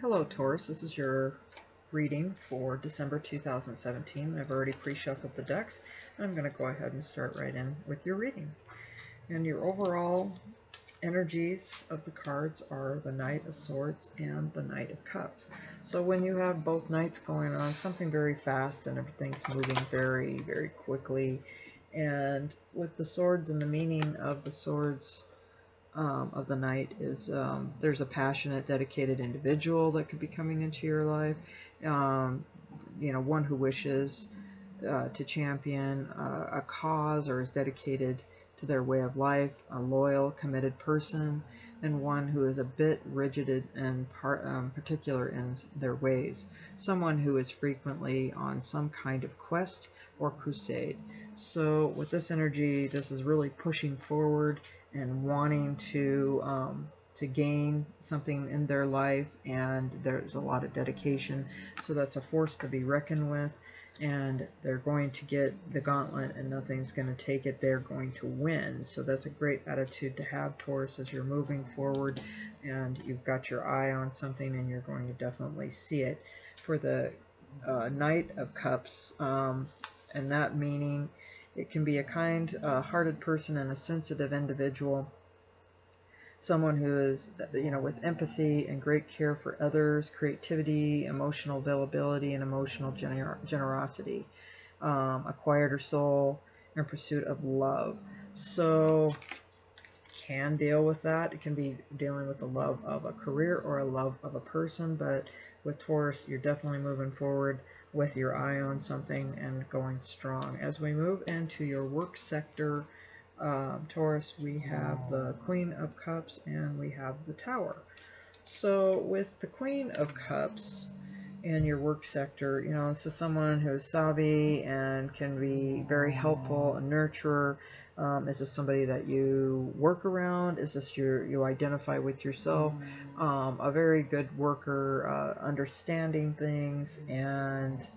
Hello Taurus, this is your reading for December 2017. I've already pre-shuffled the decks, and I'm going to go ahead and start right in with your reading. And your overall energies of the cards are the Knight of Swords and the Knight of Cups. So when you have both knights going on, something very fast and everything's moving very, very quickly. And with the swords, and the meaning of the swords of the Knight is there's a passionate, dedicated individual that could be coming into your life. One who wishes to champion a cause or is dedicated to their way of life, a loyal, committed person, and one who is a bit rigid and particular in their ways. Someone who is frequently on some kind of quest or crusade. So with this energy, this is really pushing forward and wanting to gain something in their life, and there's a lot of dedication. So that's a force to be reckoned with, and they're going to get the gauntlet and nothing's going to take it. They're going to win. So that's a great attitude to have, Taurus, as you're moving forward and you've got your eye on something and you're going to definitely see it. For the Knight of Cups, and that meaning, it can be a kind-hearted person and a sensitive individual, someone who is, with empathy and great care for others, creativity, emotional availability, and emotional generosity, a quieter soul in pursuit of love. So can deal with that. It can be dealing with the love of a career or a love of a person, but with Taurus, you're definitely moving forward with your eye on something and going strong. As we move into your work sector, Taurus, we have the Queen of Cups and we have the Tower. So with the Queen of Cups in your work sector, this is someone who's savvy and can be very helpful, a nurturer. Is this somebody that you work around? Is this you identify with yourself? A very good worker, understanding things, and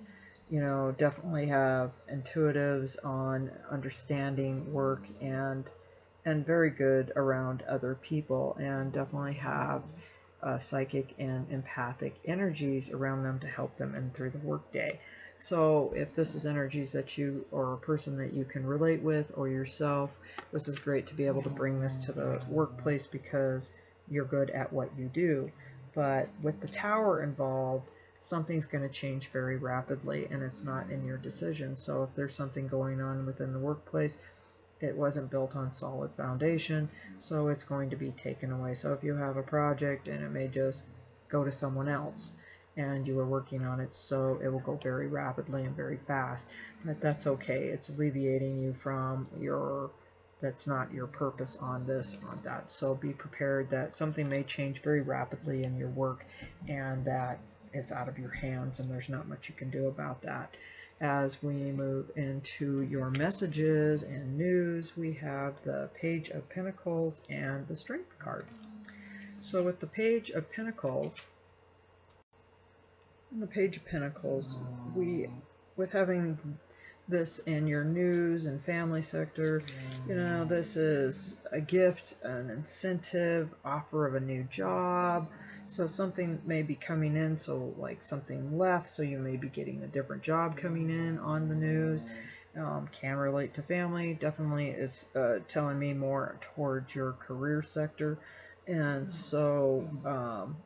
definitely have intuitives on understanding work, and very good around other people, and definitely have psychic and empathic energies around them to help them in through the workday. So if this is energies that you, or a person that you can relate with, or yourself, this is great to be able to bring this to the workplace because you're good at what you do. But with the Tower involved, something's going to change very rapidly, and it's not in your decision. So if there's something going on within the workplace, it wasn't built on solid foundation, so it's going to be taken away. So if you have a project and it may just go to someone else and you were working on it, so it will go very rapidly and very fast, but that's okay. It's alleviating you from that's not your purpose on this, on that. So be prepared that something may change very rapidly in your work, and that is out of your hands, and there's not much you can do about that. As we move into your messages and news, we have the Page of Pentacles and the Strength card. So with the Page of Pentacles, with having this in your news and family sector, this is a gift, an incentive, offer of a new job. So something may be coming in, so like something left, so you may be getting a different job coming in on the news. Can relate to family, definitely is telling me more towards your career sector. And so,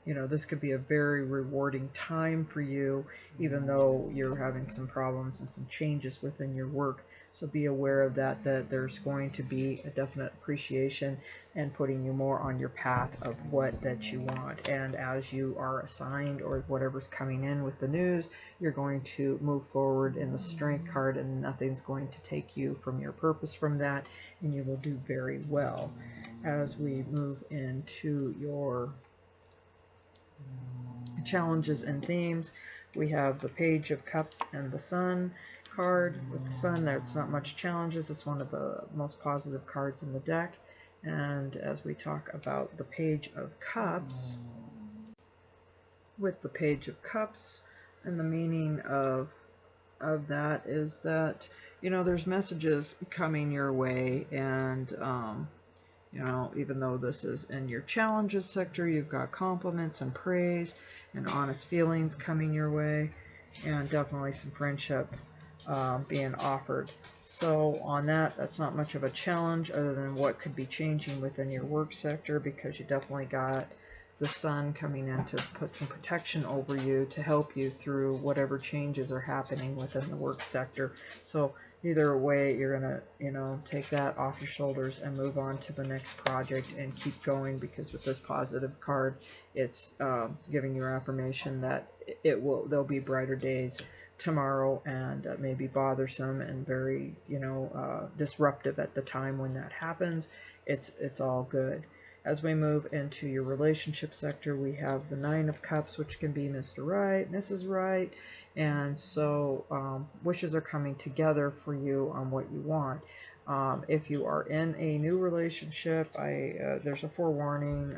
this could be a very rewarding time for you, even though you're having some problems and some changes within your work. So be aware of that there's going to be a definite appreciation and putting you more on your path of what that you want. And as you are assigned, or whatever's coming in with the news, you're going to move forward in the Strength card, and nothing's going to take you from your purpose from that, and you will do very well. As we move into your challenges and themes, we have the Page of Cups and the Sun card. With the Sun, there's not much challenges. It's one of the most positive cards in the deck. And as we talk about the Page of Cups, with the Page of Cups, and the meaning of that is that there's messages coming your way, and You know, even though this is in your challenges sector, you've got compliments and praise and honest feelings coming your way, and definitely some friendship being offered. So on that, that's not much of a challenge other than what could be changing within your work sector, because you definitely got the sun coming in to put some protection over you to help you through whatever changes are happening within the work sector. So either way, you're gonna, you know, take that off your shoulders and move on to the next project and keep going, because with this positive card, it's giving you affirmation that there'll be brighter days tomorrow, and may be bothersome and very, you know, disruptive at the time when that happens. It's all good. As we move into your relationship sector, we have the Nine of Cups, which can be Mr. Right, Mrs. Right, and so wishes are coming together for you on what you want. If you are in a new relationship, there's a forewarning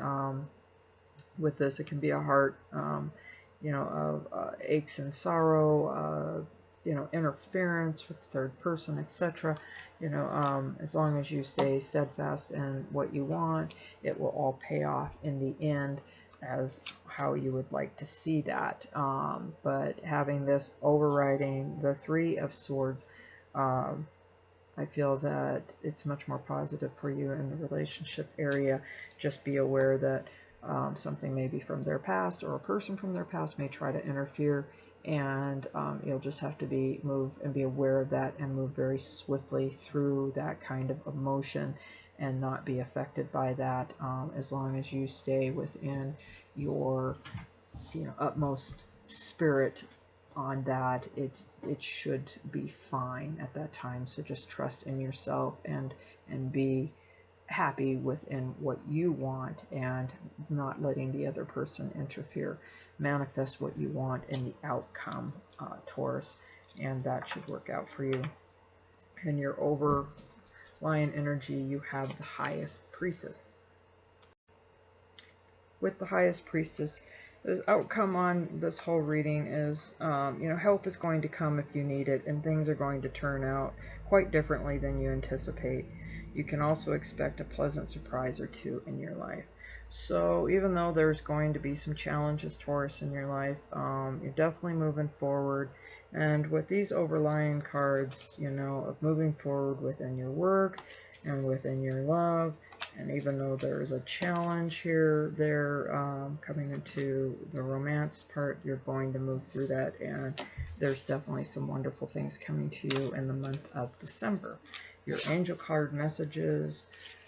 with this. It can be a heart, you know, of aches and sorrow, you know, interference with the third person, etc. You know, as long as you stay steadfast in what you want, it will all pay off in the end as how you would like to see that. But having this overriding the Three of Swords, I feel that it's much more positive for you in the relationship area. Just be aware that something maybe from their past or a person from their past may try to interfere, and you'll just have to be aware of that and move very swiftly through that kind of emotion and not be affected by that, as long as you stay within your, you know, utmost spirit on that. It should be fine at that time. So just trust in yourself and be happy within what you want and not letting the other person interfere. Manifest what you want in the outcome, Taurus, and that should work out for you. In your overlying energy, you have the Highest Priestess. With the Highest Priestess, the outcome on this whole reading is, you know, help is going to come if you need it, and things are going to turn out quite differently than you anticipate. You can also expect a pleasant surprise or two in your life. So even though there's going to be some challenges, Taurus, in your life, you're definitely moving forward. And with these overlying cards, you know, of moving forward within your work and within your love, and even though there's a challenge here, coming into the romance part, you're going to move through that, and there's definitely some wonderful things coming to you in the month of December. Your angel card messages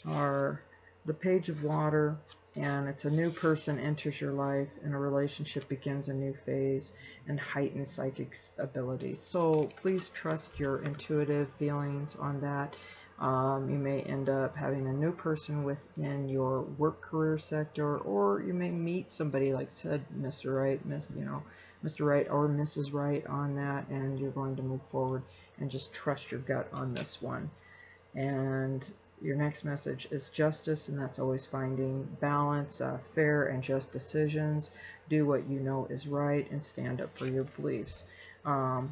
are the Page of Water, and it's a new person enters your life, and a relationship begins a new phase, and heightened psychic abilities. So please trust your intuitive feelings on that. You may end up having a new person within your work career sector, or you may meet somebody, like said, Mr. Right, Mr. Right or Mrs. Right on that, and you're going to move forward and just trust your gut on this one. And your next message is justice, and that's always finding balance, fair and just decisions. Do what you know is right and stand up for your beliefs.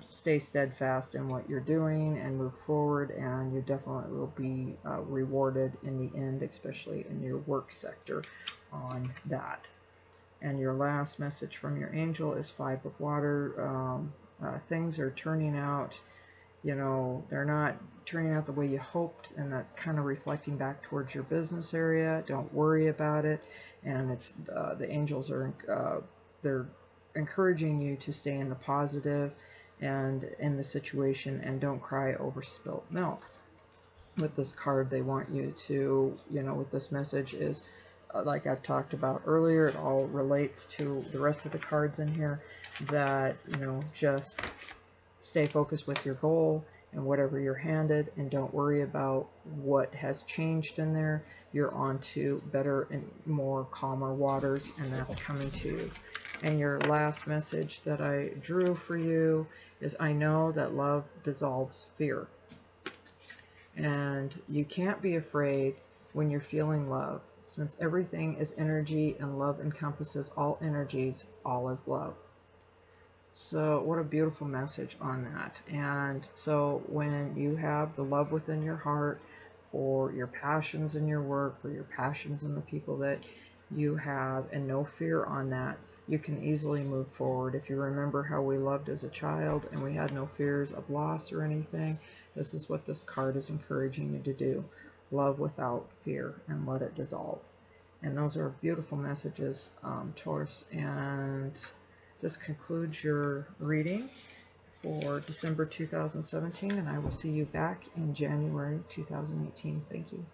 Stay steadfast in what you're doing and move forward, and you definitely will be rewarded in the end, especially in your work sector on that. And your last message from your angel is Five of Water. Things are turning out, you know, they're not turning out the way you hoped, and that's kind of reflecting back towards your business area. Don't worry about it. And it's the angels are they're encouraging you to stay in the positive and in the situation, and don't cry over spilt milk. With this card, they want you to, you know, with this message is, like I've talked about earlier, it all relates to the rest of the cards in here, that, you know, just stay focused with your goal and whatever you're handed, and don't worry about what has changed in there. You're on to better and more calmer waters, and that's coming to you. And your last message that I drew for you is, I know that love dissolves fear. And you can't be afraid when you're feeling love, since everything is energy and love encompasses all energies, all is love. So what a beautiful message on that. And so when you have the love within your heart for your passions in your work, for your passions in the people that you have, and no fear on that, you can easily move forward. If you remember how we loved as a child and we had no fears of loss or anything, this is what this card is encouraging you to do. Love without fear and let it dissolve. And those are beautiful messages, Taurus. And this concludes your reading for December 2017, and I will see you back in January 2018. Thank you.